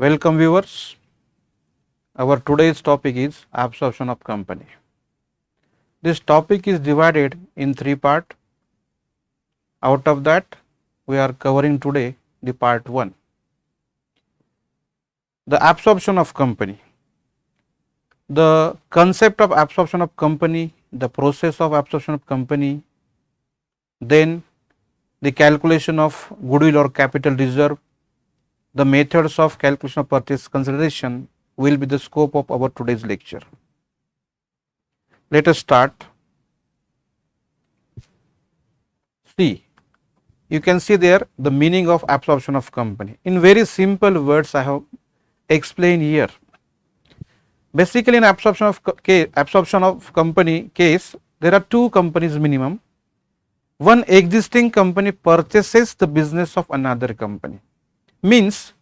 Welcome viewers. Our today's topic is absorption of company. This topic is divided in three parts. Out of that, we are covering today the part 1. The absorption of company. The concept of absorption of company, the process of absorption of company, then the calculation of goodwill or capital reserve, the methods of calculation of purchase consideration will be the scope of our today's lecture. Let us start. See, you can see there the meaning of absorption of company. In very simple words, I have explained here. Basically, in absorption of company case, there are two companies minimum. One existing company purchases the business of another company. Means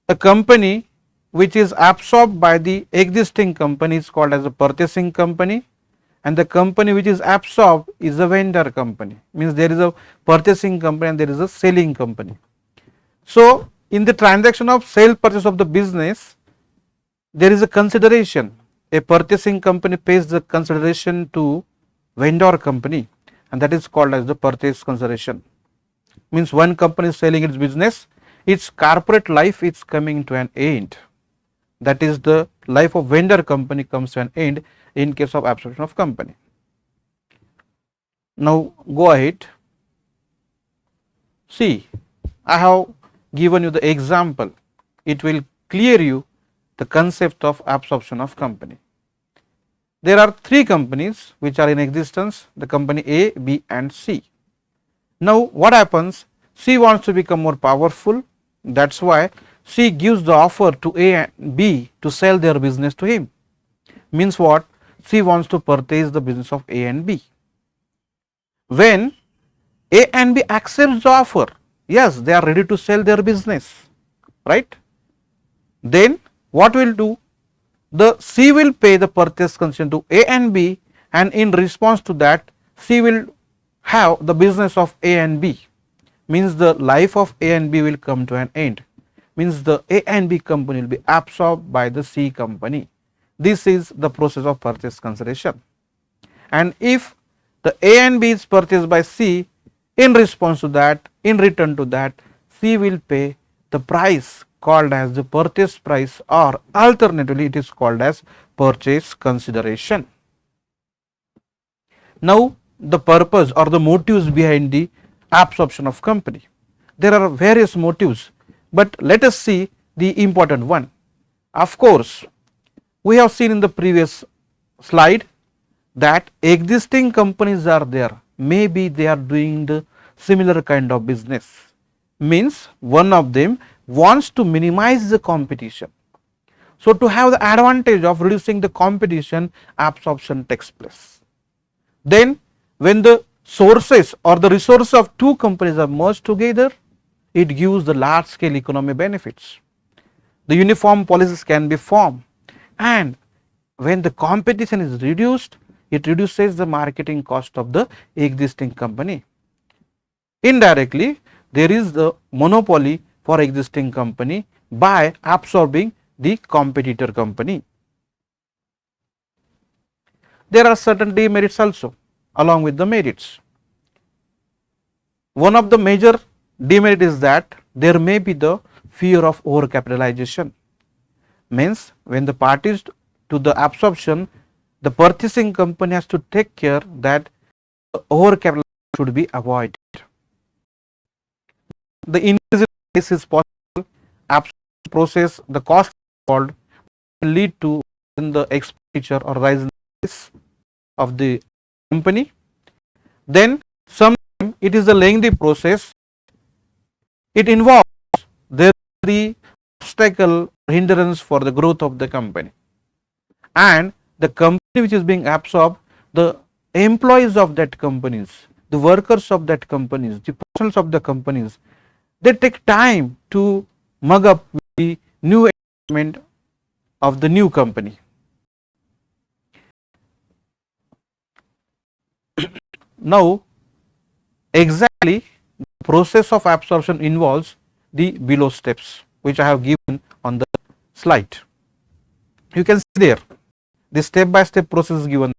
a company which is absorbed by the existing company is called as a purchasing company, and the company which is absorbed is a vendor company. Means there is a purchasing company and there is a selling company. So in the transaction of sale purchase of the business, there is a consideration. A purchasing company pays the consideration to vendor company, and that is called as the purchase consideration. Means one company is selling its business, its corporate life is coming to an end. That is, the life of vendor company comes to an end in case of absorption of company. Now go ahead. See, I have given you the example. It will clear you the concept of absorption of company. There are three companies which are in existence, the company A, B and C. Now what happens? C wants to become more powerful. That's why C gives the offer to A and B to sell their business to him. Means what? C wants to purchase the business of A and B. When A and B accepts the offer, yes, they are ready to sell their business, right? Then what will do? The C will pay the purchase consideration to A and B, and in response to that, C will have the business of A and B. Means the life of A and B will come to an end. Means the A and B company will be absorbed by the C company. This is the process of purchase consideration. And if the A and B is purchased by C, in response to that, in return to that, C will pay the price called as the purchase price, or alternatively it is called as purchase consideration. Now the purpose or the motives behind the absorption of company. There are various motives, but let us see the important one. Of course, we have seen in the previous slide that existing companies are there. Maybe they are doing the similar kind of business. Means one of them wants to minimize the competition. So to have the advantage of reducing the competition, absorption takes place. Then when the sources or the resources of two companies are merged together, it gives the large scale economic benefits. The uniform policies can be formed, and when the competition is reduced, it reduces the marketing cost of the existing company. Indirectly, there is the monopoly for existing company by absorbing the competitor company. There are certain demerits also along with the merits. One of the major demerit is that there may be the fear of overcapitalization. Means when the parties to the absorption, the purchasing company has to take care that overcapitalization should be avoided. The increase in price is possible. Absorption process, the cost involved will lead to the expenditure or rise in the price of the company. Then sometimes it is a lengthy process. It involves there the obstacle hindrance for the growth of the company, and the company which is being absorbed, the employees of that companies, the workers of that companies, the personnel of the companies, they take time to mug up with the new equipment of the new company. Now exactly the process of absorption involves the below steps. which I have given on the slide. You can see there the step by step process is given.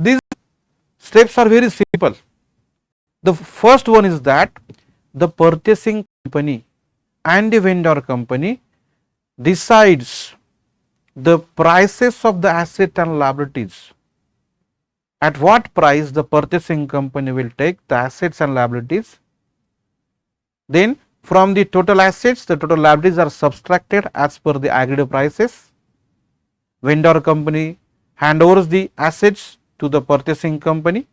These steps are very simple. The first one is that the purchasing company and the vendor company decides the prices of the asset and liabilities. At what price the purchasing company will take the assets and liabilities. Then from the total assets, the total liabilities are subtracted as per the agreed prices. Vendor company handovers the assets to the purchasing company,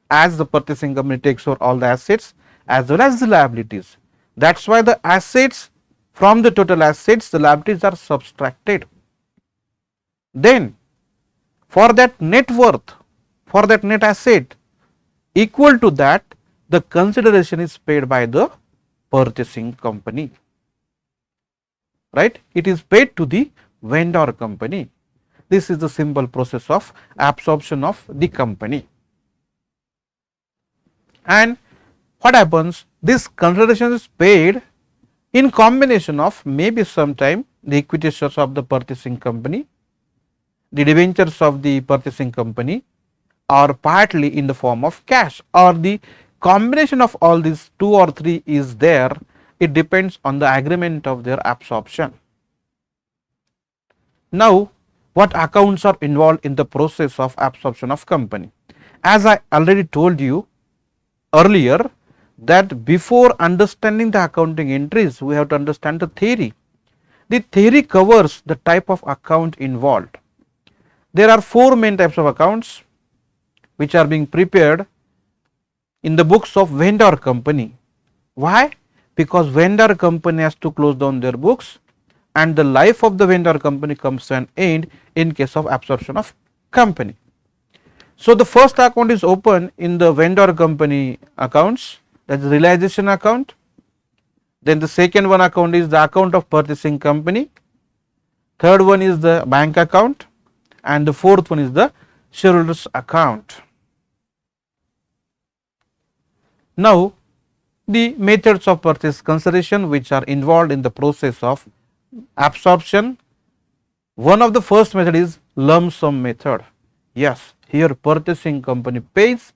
as the purchasing company takes over all the assets as well as the liabilities. That is why the assets, from the total assets, the liabilities are subtracted. Then for that net worth, for that net asset equal to that, the consideration is paid by the purchasing company, right? It is paid to the vendor company. This is the simple process of absorption of the company. And what happens? This consideration is paid in combination of maybe sometime the equity shares of the purchasing company, the debentures of the purchasing company, or partly in the form of cash, or the combination of all these 2 or 3 is there. It depends on the agreement of their absorption. Now, what accounts are involved in the process of absorption of company? As I already told you earlier, that before understanding the accounting entries, we have to understand the theory. The theory covers the type of account involved. There are 4 main types of accounts which are being prepared in the books of vendor company. Why? Because vendor company has to close down their books and the life of the vendor company comes to an end in case of absorption of company. So, the first account is open in the vendor company accounts, that is realization account. Then the second one account is the account of purchasing company. Third one is the bank account, and the fourth one is the shareholders account. Now, the methods of purchase consideration which are involved in the process of absorption. One of the first method is lump sum method. Yes, here purchasing company pays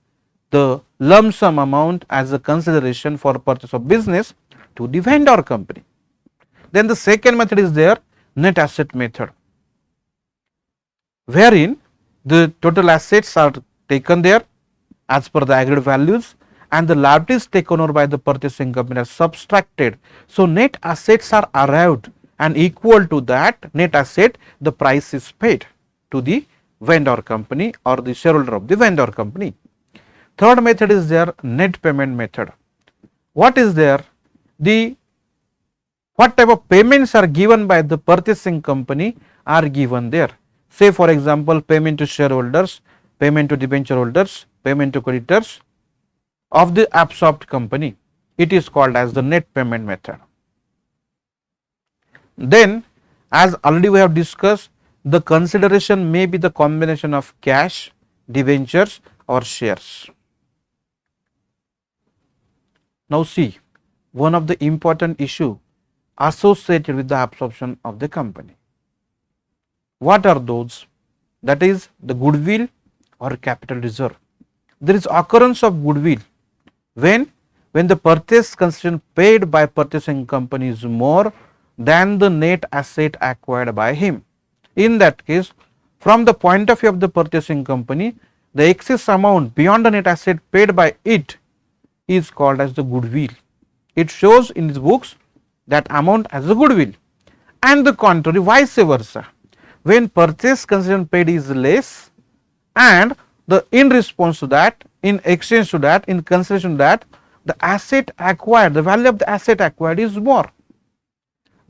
the lump sum amount as a consideration for purchase of business to the vendor company. Then the second method is there, net asset method, wherein the total assets are taken there as per the agreed values and the liabilities taken over by the purchasing company are subtracted. So, net assets are arrived and equal to that net asset, the price is paid to the vendor company or the shareholder of the vendor company. Third method is there, net payment method. What is there? What type of payments are given by the purchasing company are given there. Say for example, payment to shareholders, payment to debenture holders, payment to creditors of the absorbed company. It is called as the net payment method. Then, as already we have discussed, the consideration may be the combination of cash, debentures or shares. Now see, one of the important issue associated with the absorption of the company. What are those? That is the goodwill or capital reserve. There is occurrence of goodwill when the purchase consideration paid by purchasing company is more than the net asset acquired by him. In that case, from the point of view of the purchasing company, the excess amount beyond the net asset paid by it is called as the goodwill. It shows in its books that amount as a goodwill, and the contrary, vice versa. When purchase consideration paid is less and in response to that, in exchange to that, in consideration to that, the asset acquired, the value of the asset acquired is more.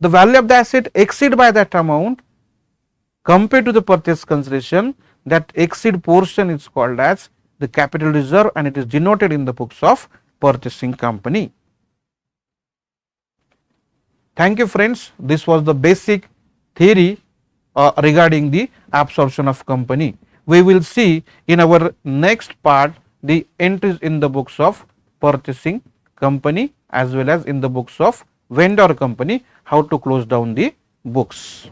The value of the asset exceed by that amount compared to the purchase consideration, that exceed portion is called as the capital reserve and it is denoted in the books of purchasing company. Thank you friends, this was the basic theory regarding the absorption of company. We will see in our next part the entries in the books of purchasing company as well as in the books of vendor company how to close down the books.